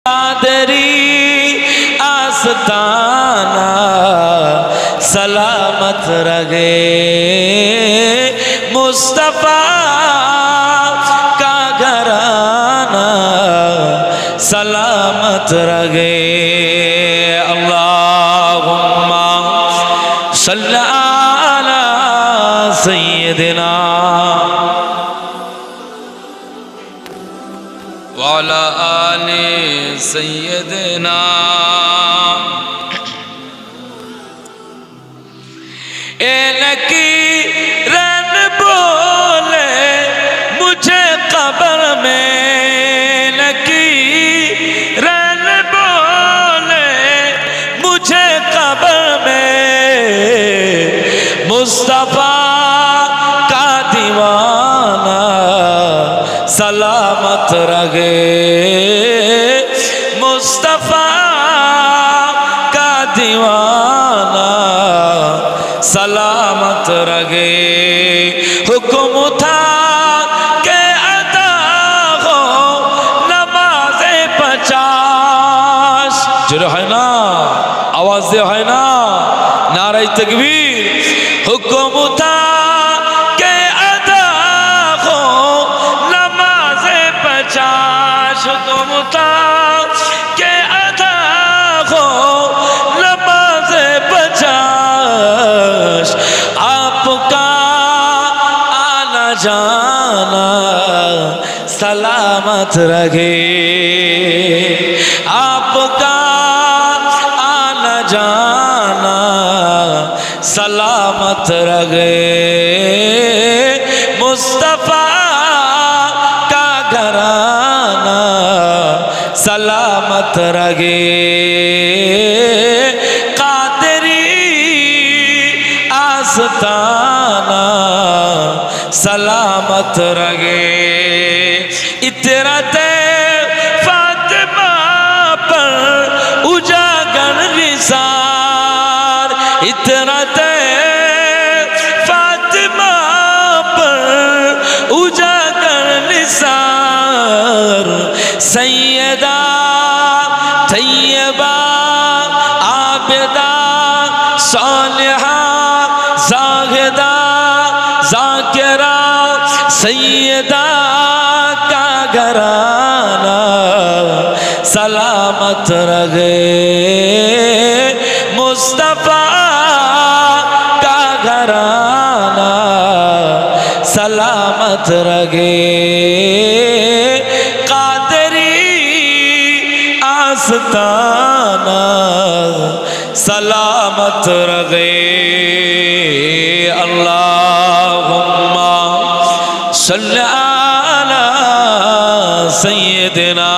कादरी आस्ताना सलामत रहे, मुस्तफा का घराना सलामत रहे। अल्लाहुम्मा सल्ली अला सय्यिदिना व अला आलि सय्यिदिना। लकीरन बोले मुझे कब्र में, लकीरन बोले मुझे कब्र में, मुस्तफा का दीवाना सलामत रहे, मुस्तफा का दीवाना सलामत रहे। हुक्म था के अदा हो नमाज़े 50, जो है ना आवाज दे है ना नारे तकबीर। हुक्म था के अदा हो नमाज़े 50, हुक्म था के अदा हो नमाज़े 50। आपका आना जाना सलामत रहे, आपका आना जाना सलामत रहे, मुस्तफा का घराना सलामत रहे। आस्ताना सलामत रहे। इतरते फातिमा पर उजागर निसार, इतरते फातिमा पर उजागर निसार, सैयदा तैयबा आबिदा सालिहा ज़ाहिदा ज़ाकिरा सैयदा का घराना सलामत रहे, मुस्तफा का घराना सलामत रहे। कादरी आस्ताना सलामत रहे। अल्लाहुम्मा सल्ली अला सय्यिदिना